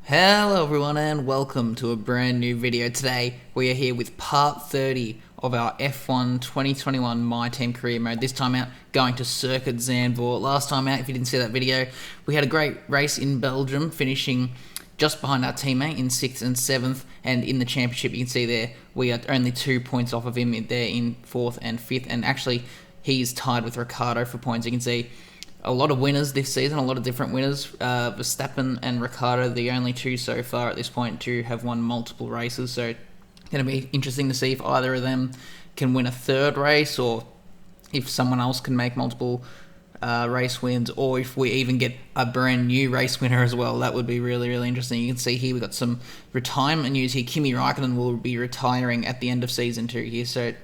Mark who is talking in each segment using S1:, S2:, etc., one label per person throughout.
S1: Hello everyone and welcome to a brand new video. Today we are here with part 30 of our F1 2021 MyTeam Career mode. This time out going to Circuit Zandvoort. Last time out, if you didn't see that video, we had a great race in Belgium, finishing just behind our teammate in 6th and 7th, and in the championship you can see there we are only 2 points off of him there in 4th and 5th, and actually he's tied with Ricciardo for points. You can see a lot of winners this season, a lot of different winners. Verstappen and Ricciardo, the only two so far at this point to have won multiple races. So it's going to be interesting to see if either of them can win a third race, or if someone else can make multiple race wins, or if we even get a brand new race winner as well. That would be really, really interesting. You can see here we've got some retirement news here. Kimi Raikkonen will be retiring at the end of Season 2 here. So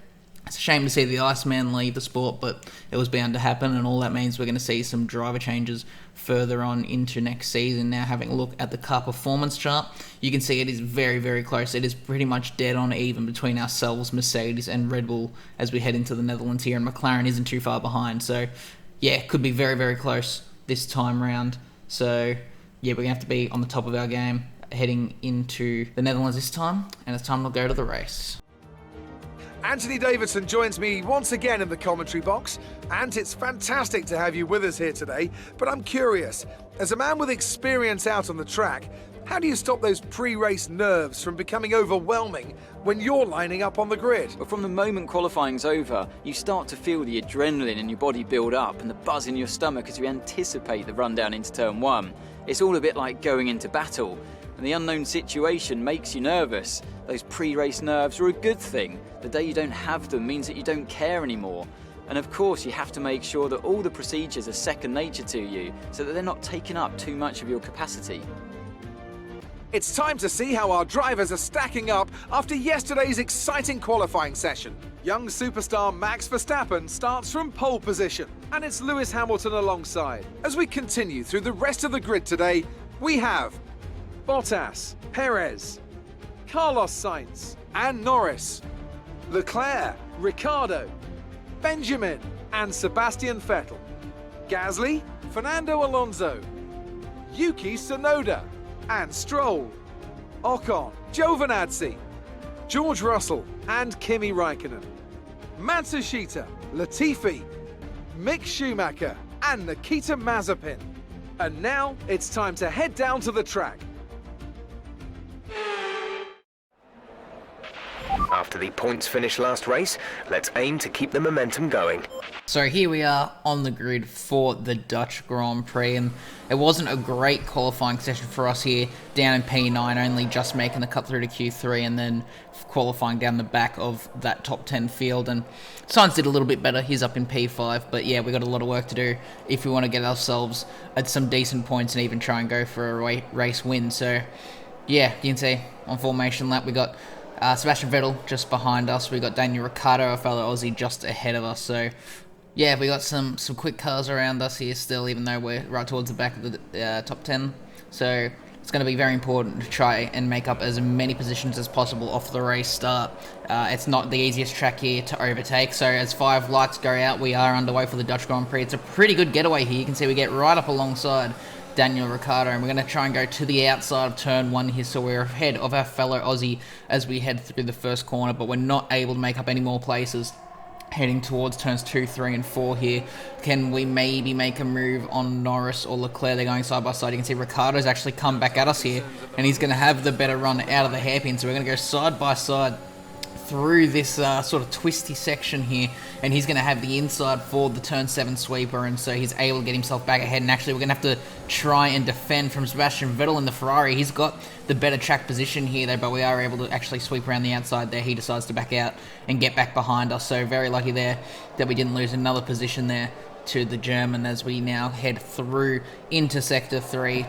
S1: it's a shame to see the Iceman leave the sport, but it was bound to happen, and all that means we're going to see some driver changes further on into next season. Now, having a look at the car performance chart, you can see it is very, very close. It is pretty much dead on even between ourselves, Mercedes, and Red Bull as we head into the Netherlands here, and McLaren isn't too far behind. So, yeah, could be very, very close this time round. So, yeah, we're going to have to be on the top of our game heading into the Netherlands this time, and it's time to go to the race.
S2: Anthony Davidson joins me once again in the commentary box, and it's fantastic to have you with us here today. But I'm curious, as a man with experience out on the track, how do you stop those pre-race nerves from becoming overwhelming when you're lining up on the grid?
S3: But from the moment qualifying's over, you start to feel the adrenaline in your body build up and the buzz in your stomach as you anticipate the run down into turn one. It's all a bit like going into battle, and the unknown situation makes you nervous. Those pre-race nerves are a good thing. The day you don't have them means that you don't care anymore. And of course, you have to make sure that all the procedures are second nature to you, so that they're not taking up too much of your capacity.
S2: It's time to see how our drivers are stacking up after yesterday's exciting qualifying session. Young superstar Max Verstappen starts from pole position, and it's Lewis Hamilton alongside. As we continue through the rest of the grid today, we have Bottas, Perez, Carlos Sainz and Norris, Leclerc, Ricciardo, Benjamin and Sebastian Vettel, Gasly, Fernando Alonso, Yuki Tsunoda and Stroll, Ocon, Giovinazzi, George Russell and Kimi Raikkonen, Matsushita, Latifi, Mick Schumacher and Nikita Mazepin. And now it's time to head down to the track.
S4: After the points finish last race, let's aim to keep the momentum going.
S1: So here we are on the grid for the Dutch Grand Prix, and it wasn't a great qualifying session for us here, down in P9, only just making the cut through to Q3 and then qualifying down the back of that top 10 field. And Sainz did a little bit better, he's up in P5, but yeah, we got a lot of work to do if we want to get ourselves at some decent points and even try and go for a race win. So yeah, you can see on formation lap we got Sebastian Vettel just behind us. We got Daniel Ricciardo, our fellow Aussie, just ahead of us. So yeah, we got some quick cars around us here still, even though we're right towards the back of the top 10. So it's going to be very important to try and make up as many positions as possible off the race start. It's not the easiest track here to overtake, so as 5 lights go out, we are underway for the Dutch Grand Prix. It's a pretty good getaway here. You can see we get right up alongside Daniel Ricciardo, and we're going to try and go to the outside of turn 1 here, so we're ahead of our fellow Aussie as we head through the first corner, but we're not able to make up any more places heading towards turns 2, 3 and 4 here. Can we maybe make a move on Norris or Leclerc? They're going side by side. You can see Ricciardo's actually come back at us here, and he's going to have the better run out of the hairpin, so we're going to go side by side through this sort of twisty section here, and he's going to have the inside for the turn 7 sweeper, and so he's able to get himself back ahead. And actually we're going to have to try and defend from Sebastian Vettel in the Ferrari. He's got the better track position here though, but we are able to actually sweep around the outside there. He decides to back out and get back behind us, so very lucky there that we didn't lose another position there to the German as we now head through into Sector 3.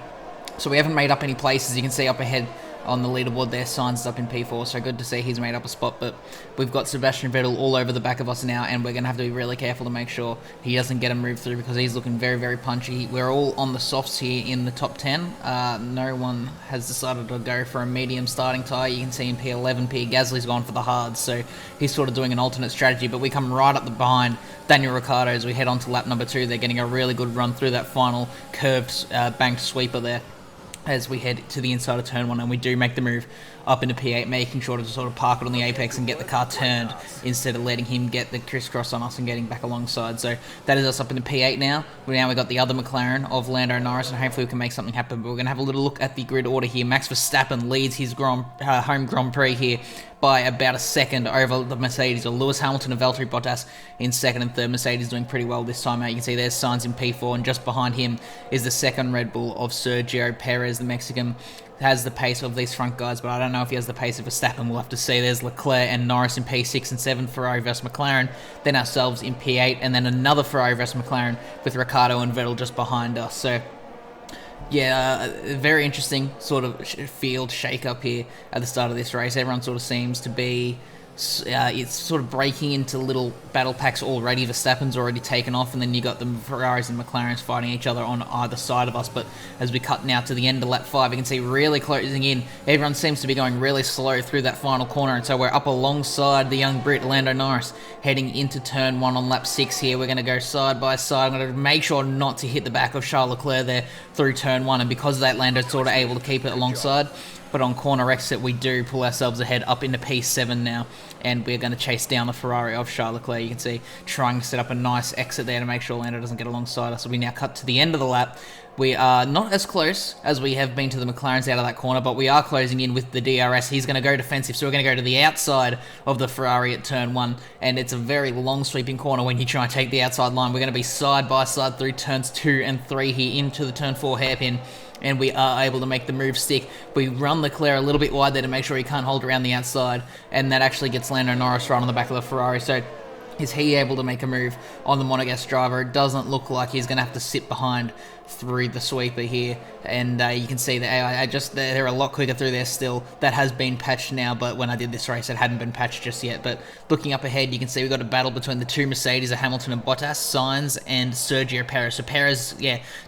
S1: So we haven't made up any places. You can see up ahead on the leaderboard there, Sainz up in P4, so good to see he's made up a spot, but we've got Sebastian Vettel all over the back of us now, and we're going to have to be really careful to make sure he doesn't get a move through, because he's looking very, very punchy. We're all on the softs here in the top 10. No one has decided to go for a medium starting tyre. You can see in P11, Gasly's gone for the hards, so he's sort of doing an alternate strategy, but we come right up the behind Daniel Ricciardo as we head on to lap number 2. They're getting a really good run through that final curved banked sweeper there. as we head to the inside of turn 1, and we do make the move up into P8, making sure to sort of park it on the apex and get the car turned instead of letting him get the crisscross on us and getting back alongside. So that is us up into P8 now. Now we've got the other McLaren of Lando Norris, and hopefully we can make something happen. But we're going to have a little look at the grid order here. Max Verstappen leads his home Grand Prix here by about a second over the Mercedes, or Lewis Hamilton and Valtteri Bottas in second and third. Mercedes doing pretty well this time out. You can see there's Sainz in P4, and just behind him is the second Red Bull of Sergio Perez, the Mexican. Has the pace of these front guys, but I don't know if he has the pace of Verstappen. We'll have to see. There's Leclerc and Norris in P6 and 7, Ferrari versus McLaren. Then ourselves in P8, and then another Ferrari versus McLaren with Ricciardo and Vettel just behind us. So yeah, very interesting sort of field shake-up here at the start of this race. Everyone sort of seems to be... it's sort of breaking into little battle packs already. Verstappen's already taken off, and then you got the Ferraris and McLarens fighting each other on either side of us. But as we cut now to the end of lap 5, you can see really closing in. Everyone seems to be going really slow through that final corner, and so we're up alongside the young Brit, Lando Norris, heading into turn 1 on lap 6 here. We're going to go side by side. I'm going to make sure not to hit the back of Charles Leclerc there through turn 1, and because of that, Lando's sort of able to keep it alongside. But on corner exit, we do pull ourselves ahead up into P7 now, and we're going to chase down the Ferrari of Charles Leclerc. You can see trying to set up a nice exit there to make sure Lando doesn't get alongside us. So we now cut to the end of the lap. We are not as close as we have been to the McLarens out of that corner, but we are closing in with the DRS. He's going to go defensive, so we're going to go to the outside of the Ferrari at turn 1, and it's a very long sweeping corner when you try and take the outside line. We're going to be side by side through turns 2 and 3 here into the turn 4 hairpin, and we are able to make the move stick. We run Leclerc a little bit wide there to make sure he can't hold around the outside, and that actually gets Lando Norris right on the back of the Ferrari. So is he able to make a move on the Monegasque driver? It doesn't look like he's going to have to sit behind through the sweeper here, and you can see that they're a lot quicker through there still. That has been patched now, but when I did this race it hadn't been patched just yet. But looking up ahead, you can see we've got a battle between the two Mercedes of Hamilton and Bottas, Sainz and Sergio Perez. So Perez,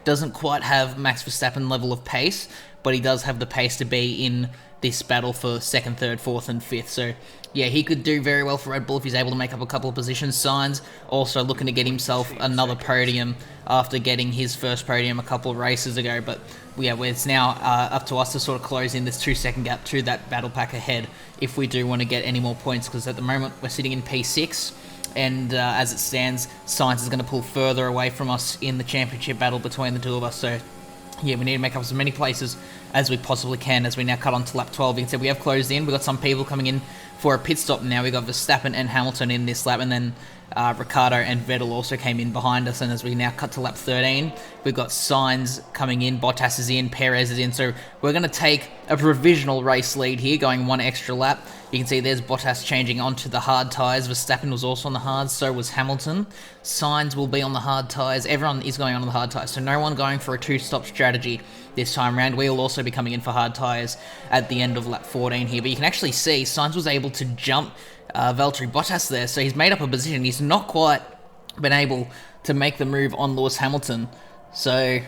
S1: doesn't quite have Max Verstappen level of pace, but he does have the pace to be in this battle for 2nd, 3rd, 4th and 5th. So yeah, he could do very well for Red Bull if he's able to make up a couple of positions. Sainz also looking to get himself another podium after getting his first podium a couple of races ago. But yeah, it's now up to us to sort of close in this 2-second gap to that battle pack ahead if we do want to get any more points, because at the moment we're sitting in P6, and as it stands, Sainz is going to pull further away from us in the championship battle between the two of us. So yeah, we need to make up as many places as we possibly can as we now cut on to lap 12. You can see we have closed in. We've got some people coming in for a pit stop now. We've got Verstappen and Hamilton in this lap, and then Ricciardo and Vettel also came in behind us. And as we now cut to lap 13, we've got Sainz coming in, Bottas is in, Perez is in. So we're going to take a provisional race lead here, going one extra lap. You can see there's Bottas changing onto the hard tyres. Verstappen was also on the hards, so was Hamilton. Sainz will be on the hard tyres. Everyone is going on the hard tyres, so no one going for a two-stop strategy this time around. We'll also be coming in for hard tyres at the end of lap 14 here. But you can actually see Sainz was able to jump Valtteri Bottas there, so he's made up a position. He's not quite been able to make the move on Lewis Hamilton. So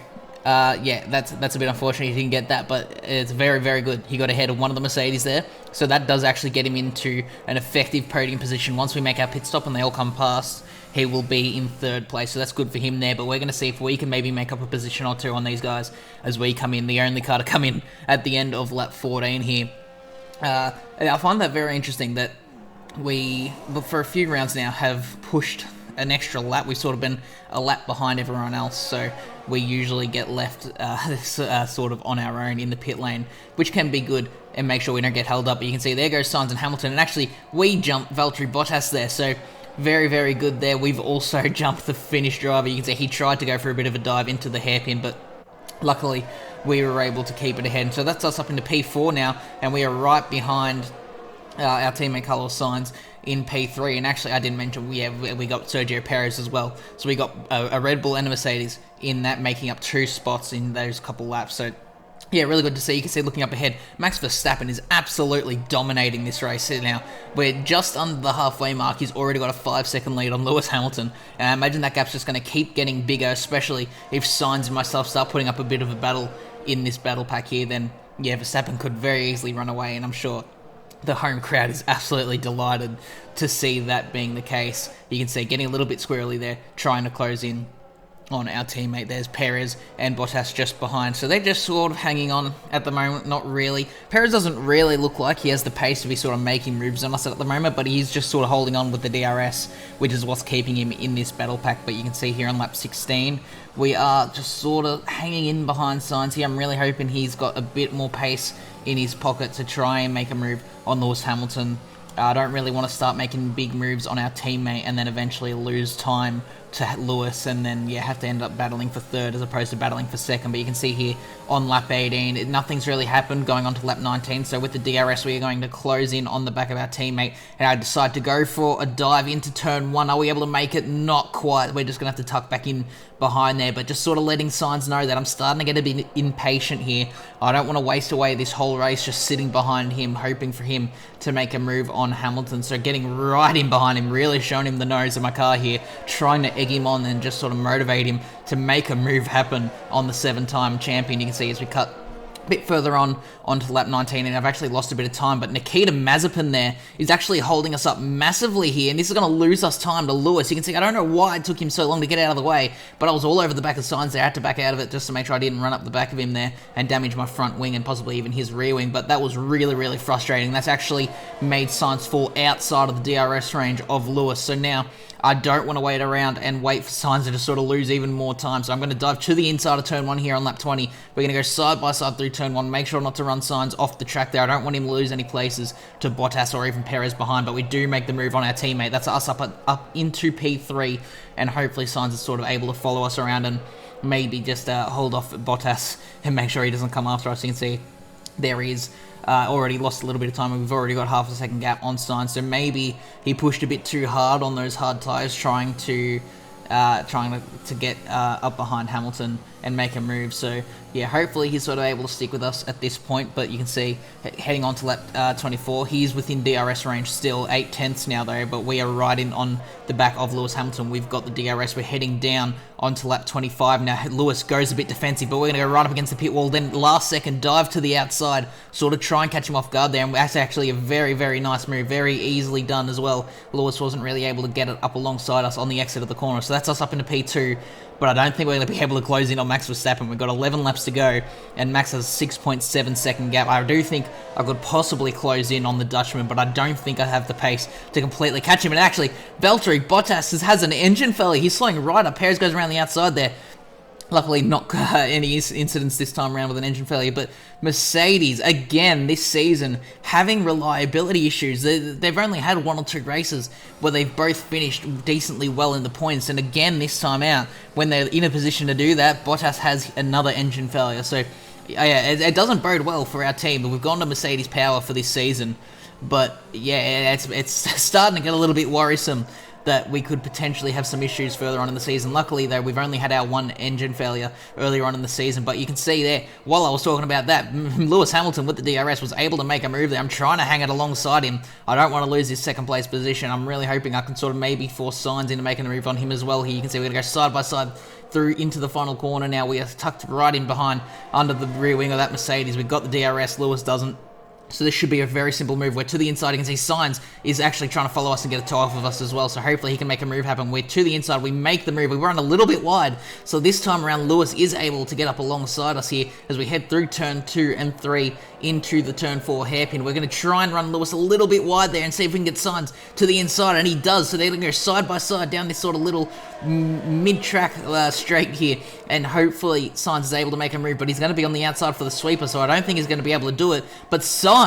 S1: yeah, that's a bit unfortunate he didn't get that, but it's very, very good. He got ahead of one of the Mercedes there, so that does actually get him into an effective podium position. Once we make our pit stop and they all come past, he will be in 3rd place, so that's good for him there. But we're going to see if we can maybe make up a position or two on these guys as we come in, the only car to come in at the end of lap 14 here. I find that very interesting that we, for a few rounds now, have pushed an extra lap. We've sort of been a lap behind everyone else, so we usually get left sort of on our own in the pit lane, which can be good and make sure we don't get held up. But you can see there goes Sainz and Hamilton, and actually we jumped Valtteri Bottas there, so very, very good there. We've also jumped the Finnish driver. You can see he tried to go for a bit of a dive into the hairpin, but luckily we were able to keep it ahead. And so that's us up into P4 now, and we are right behind our teammate Carlos Sainz in P3. And actually, I didn't mention we got Sergio Perez as well. So we got a Red Bull and a Mercedes in that, making up 2 spots in those couple laps. So yeah, really good to see. You can see looking up ahead, Max Verstappen is absolutely dominating this race here now. We're just under the halfway mark. He's already got a 5-second lead on Lewis Hamilton. And I imagine that gap's just going to keep getting bigger, especially if Sainz and myself start putting up a bit of a battle in this battle pack here. Then yeah, Verstappen could very easily run away, and I'm sure the home crowd is absolutely delighted to see that being the case. You can see getting a little bit squirrely there, trying to close in on our teammate. There's Perez and Bottas just behind. So they're just sort of hanging on at the moment, not really. Perez doesn't really look like he has the pace to be sort of making moves on us at the moment, but he's just sort of holding on with the DRS, which is what's keeping him in this battle pack. But you can see here on lap 16, we are just sort of hanging in behind Sainz here. I'm really hoping he's got a bit more pace in his pocket to try and make a move on Lewis Hamilton. I don't really want to start making big moves on our teammate and then eventually lose time to Lewis and then have to end up battling for third as opposed to battling for second. But you can see here on lap 18, nothing's really happened going on to lap 19. So with the DRS, we are going to close in on the back of our teammate, and I decide to go for a dive into turn 1. Are we able to make it? Not quite. We're just going to have to tuck back in behind there, but just sort of letting Sainz know that I'm starting to get a bit impatient here. I don't want to waste away this whole race just sitting behind him, hoping for him to make a move on Hamilton. So getting right in behind him, really showing him the nose of my car here, trying to egg him on and just sort of motivate him to make a move happen on the 7-time champion. You can see as we cut a bit further onto lap 19, and I've actually lost a bit of time, but Nikita Mazepin there is actually holding us up massively here, and this is going to lose us time to Lewis. You can see, I don't know why it took him so long to get out of the way, but I was all over the back of Sainz there. I had to back out of it just to make sure I didn't run up the back of him there and damage my front wing and possibly even his rear wing, but that was really, really frustrating. That's actually made Sainz fall outside of the DRS range of Lewis, so now I don't want to wait around and wait for Sainz to sort of lose even more time. So I'm going to dive to the inside of turn 1 here on lap 20. We're going to go side by side through turn 1. Make sure not to run Sainz off the track there. I don't want him to lose any places to Bottas or even Perez behind, but we do make the move on our teammate. That's us up into P3, and hopefully Sainz is sort of able to follow us around and maybe just hold off Bottas and make sure he doesn't come after us. You can see there he is. Already lost a little bit of time, and we've already got half a second gap on Sainz, so maybe he pushed a bit too hard on those hard tyres trying to get up behind Hamilton and make a move. So yeah, hopefully he's sort of able to stick with us at this point, but you can see heading on to lap 24, he's within DRS range still, 8/10 now though, but we are right in on the back of Lewis Hamilton. We've got the DRS, we're heading down onto lap 25 now. Lewis goes a bit defensive, but we're going to go right up against the pit wall, then last second dive to the outside, sort of try and catch him off guard there, and that's actually a very, very nice move, very easily done as well. Lewis wasn't really able to get it up alongside us on the exit of the corner, so that's us up into P2, but I don't think we're going to be able to close in on Max Verstappen. We've got 11 laps to go, and Max has a 6.7 second gap. I do think I could possibly close in on the Dutchman, but I don't think I have the pace to completely catch him. And actually, Valtteri Bottas has an engine failure. He's slowing right up. Perez goes around the outside there. Luckily, not any incidents this time around with an engine failure, but Mercedes, again, this season, having reliability issues. They've only had 1 or 2 races where they've both finished decently well in the points, and again, this time out, when they're in a position to do that, Bottas has another engine failure. So, yeah, it doesn't bode well for our team, but we've gone to Mercedes power for this season. But, yeah, it's starting to get a little bit worrisome that we could potentially have some issues further on in the season. Luckily, though, we've only had our 1 engine failure earlier on in the season, but you can see there, while I was talking about that, Lewis Hamilton with the DRS was able to make a move there. I'm trying to hang it alongside him. I don't want to lose his second place position. I'm really hoping I can sort of maybe force Sainz into making a move on him as well here. You can see we're going to go side by side through into the final corner now. We are tucked right in behind under the rear wing of that Mercedes. We've got the DRS, Lewis doesn't. So this should be a very simple move. We're to the inside. You can see Sainz is actually trying to follow us and get a toe off of us as well. So hopefully he can make a move happen. We're to the inside. We make the move. We run a little bit wide. So this time around, Lewis is able to get up alongside us here as we head through turn 2 and 3 into the turn 4 hairpin. We're going to try and run Lewis a little bit wide there and see if we can get Sainz to the inside. And he does. So they're going to go side by side down this sort of little mid-track straight here. And hopefully Sainz is able to make a move. But he's going to be on the outside for the sweeper. So I don't think he's going to be able to do it. But Sainz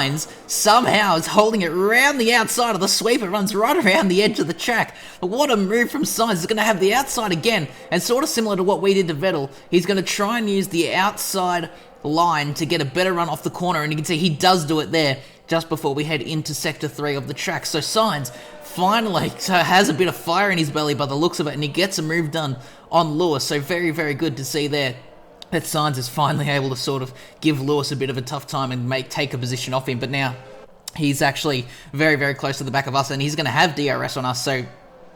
S1: somehow is holding it round the outside of the sweeper, runs right around the edge of the track. But what a move from Sainz. He's going to have the outside again, and sort of similar to what we did to Vettel, he's going to try and use the outside line to get a better run off the corner, and you can see he does do it there just before we head into sector 3 of the track. So Sainz finally has a bit of fire in his belly by the looks of it, and he gets a move done on Lewis. So very, very good to see there that Sainz is finally able to sort of give Lewis a bit of a tough time and take a position off him. But now he's actually very, very close to the back of us, and he's going to have DRS on us. So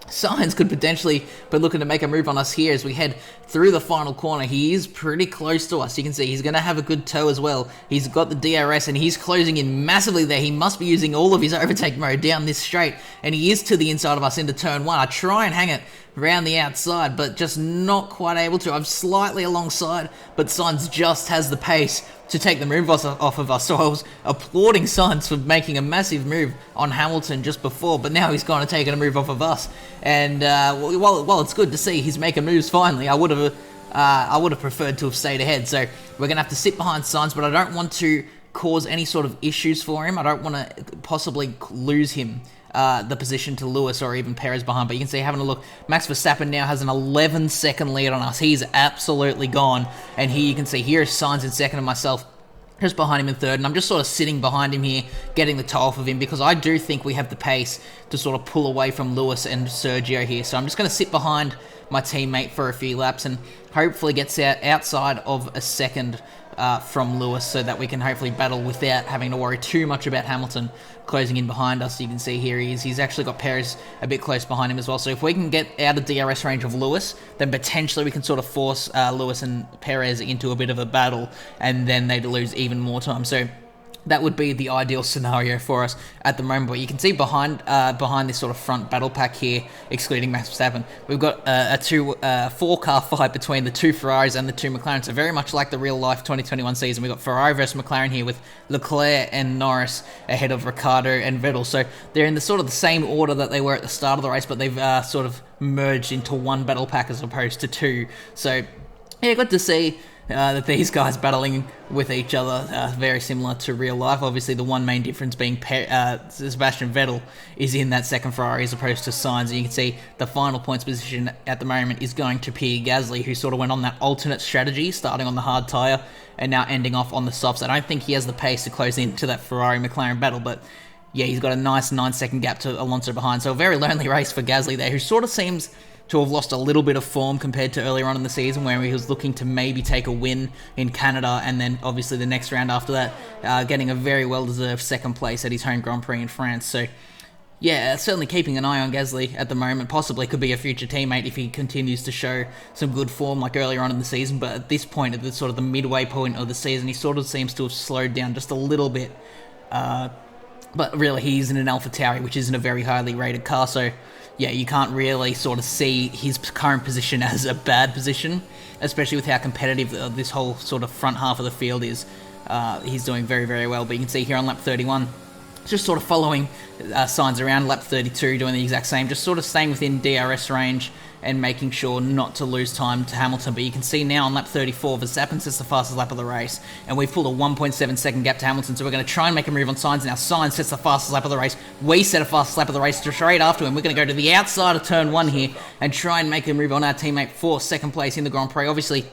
S1: Sainz could potentially be looking to make a move on us here as we head through the final corner. He is pretty close to us. You can see he's going to have a good toe as well. He's got the DRS and he's closing in massively there. He must be using all of his overtake mode down this straight, and he is to the inside of us into turn 1. I try and hang it round the outside, but just not quite able to. I'm slightly alongside, but Sainz just has the pace to take the move off of us. So I was applauding Sainz for making a massive move on Hamilton just before, but now he's gone and taken a move off of us. And while it's good to see he's making moves finally, I would have preferred to have stayed ahead. So we're going to have to sit behind Sainz, but I don't want to cause any sort of issues for him. I don't want to possibly lose him the position to Lewis or even Perez behind. But you can see, having a look, Max Verstappen now has an 11-second lead on us. He's absolutely gone. And here you can see, here is Sainz in second and myself just behind him in third, and I'm just sort of sitting behind him here, getting the toe off of him, because I do think we have the pace to sort of pull away from Lewis and Sergio here. So I'm just going to sit behind my teammate for a few laps and hopefully gets outside of a second from Lewis, so that we can hopefully battle without having to worry too much about Hamilton closing in behind us. You can see here he's actually got Perez a bit close behind him as well. So if we can get out of DRS range of Lewis, then potentially we can sort of force Lewis and Perez into a bit of a battle, and then they'd lose even more time. So that would be the ideal scenario for us at the moment. But you can see behind this sort of front battle pack here, excluding Max Verstappen, we've got a four-car fight between the two Ferraris and the two McLarens. So very much like the real-life 2021 season, we've got Ferrari versus McLaren here, with Leclerc and Norris ahead of Ricciardo and Vettel. So they're in the sort of the same order that they were at the start of the race, but they've sort of merged into one battle pack as opposed to two. So yeah, good to see that these guys battling with each other, very similar to real life. Obviously, the one main difference being Sebastian Vettel is in that second Ferrari as opposed to Sainz. And you can see the final points position at the moment is going to Pierre Gasly, who sort of went on that alternate strategy, starting on the hard tyre and now ending off on the softs. I don't think he has the pace to close into that Ferrari-McLaren battle, but yeah, he's got a nice 9-second gap to Alonso behind. So a very lonely race for Gasly there, who sort of seems to have lost a little bit of form compared to earlier on in the season, where he was looking to maybe take a win in Canada, and then obviously the next round after that, getting a very well-deserved second place at his home Grand Prix in France. So yeah, certainly keeping an eye on Gasly at the moment. Possibly could be a future teammate if he continues to show some good form like earlier on in the season, but at this point, at the sort of the midway point of the season, he sort of seems to have slowed down just a little bit. But really, he's in an AlphaTauri, which isn't a very highly rated car, so yeah, you can't really sort of see his current position as a bad position, especially with how competitive this whole sort of front half of the field is. He's doing very, very well, but you can see here on lap 31, just sort of following Sainz around. Lap 32, doing the exact same, just sort of staying within DRS range and making sure not to lose time to Hamilton. But you can see now on lap 34, Verstappen sets the fastest lap of the race, and we've pulled a 1.7 second gap to Hamilton, so we're going to try and make a move on Sainz now. Sainz sets the fastest lap of the race. We set a fastest lap of the race straight after him. We're going to go to the outside of turn 1 here and try and make a move on our teammate for second place in the Grand Prix. Obviously,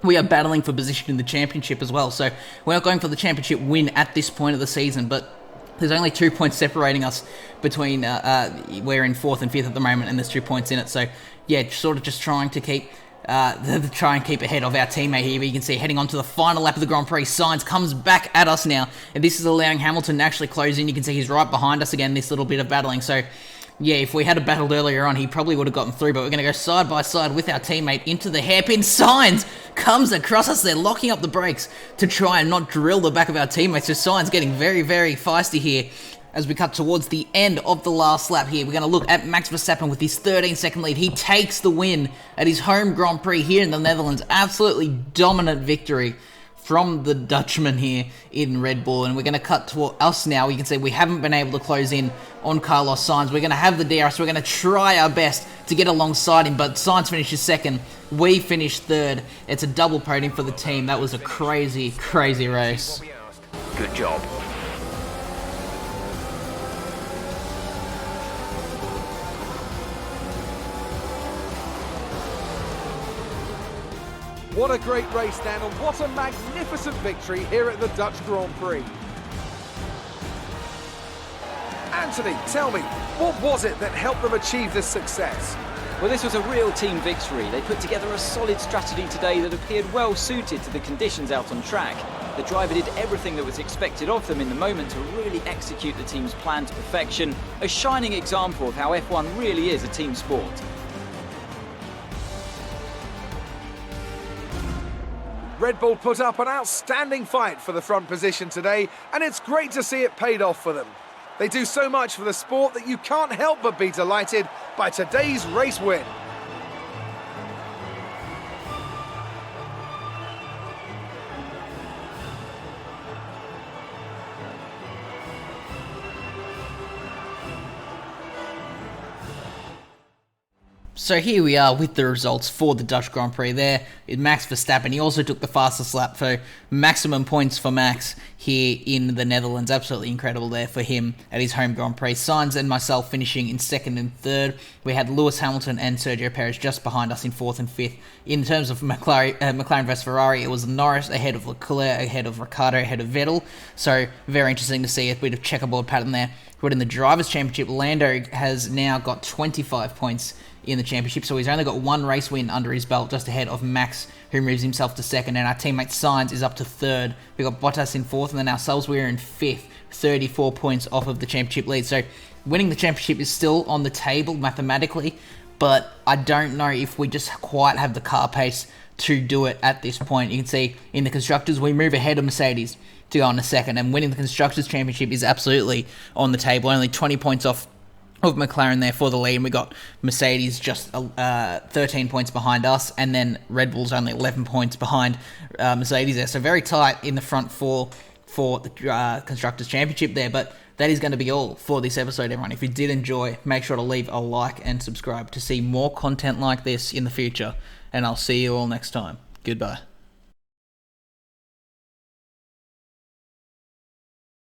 S1: we are battling for position in the championship as well, so we're not going for the championship win at this point of the season, but there's only 2 points separating us between, we're in 4th and 5th at the moment, and there's 2 points in it. So yeah, sort of just trying to keep ahead of our teammate here. But you can see, heading on to the final lap of the Grand Prix, Sainz comes back at us now, and this is allowing Hamilton to actually close in. You can see he's right behind us again, this little bit of battling. So yeah, if we had battled earlier on, he probably would have gotten through, but we're going to go side by side with our teammate into the hairpin. Sainz comes across us. They're locking up the brakes to try and not drill the back of our teammates. So Sainz getting very, very feisty here as we cut towards the end of the last lap here. We're going to look at Max Verstappen with his 13-second lead. He takes the win at his home Grand Prix here in the Netherlands. Absolutely dominant victory from the Dutchman here in Red Bull. And we're going to cut to us now. You can see we haven't been able to close in on Carlos Sainz. We're going to have the DRS. We're going to try our best to get alongside him, but Sainz finishes second. We finished third. It's a double podium for the team. That was a crazy, crazy race.
S4: Good job.
S2: What a great race, Dan, and what a magnificent victory here at the Dutch Grand Prix. Anthony, tell me, what was it that helped them achieve this success?
S3: Well, this was a real team victory. They put together a solid strategy today that appeared well suited to the conditions out on track. The driver did everything that was expected of them in the moment to really execute the team's plan to perfection, a shining example of how F1 really is a team sport.
S2: Red Bull put up an outstanding fight for the front position today, and it's great to see it paid off for them. They do so much for the sport that you can't help but be delighted by today's race win.
S1: So here we are with the results for the Dutch Grand Prix. There is Max Verstappen. He also took the fastest lap, so maximum points for Max here in the Netherlands. Absolutely incredible there for him at his home Grand Prix. Sainz and myself finishing in second and third. We had Lewis Hamilton and Sergio Perez just behind us in fourth and fifth. In terms of McLaren versus Ferrari, it was Norris ahead of Leclerc, ahead of Ricciardo, ahead of Vettel. So very interesting to see a bit of checkerboard pattern there. But in the Drivers' Championship, Lando has now got 25 points in the championship, so he's only got one race win under his belt, just ahead of Max, who moves himself to second, and our teammate Sainz is up to third. We've got Bottas in fourth, and then ourselves, we're in fifth, 34 points off of the championship lead. So winning the championship is still on the table mathematically, but I don't know if we just quite have the car pace to do it at this point. You can see in the Constructors, we move ahead of Mercedes to go on a second, and winning the Constructors' Championship is absolutely on the table, only 20 points off of McLaren there for the lead, and we got Mercedes just 13 points behind us, and then Red Bull's only 11 points behind Mercedes there, so very tight in the front four for the Constructors' Championship there. But that is going to be all for this episode, everyone. If you did enjoy, make sure to leave a like and subscribe to see more content like this in the future, and I'll see you all next time. Goodbye.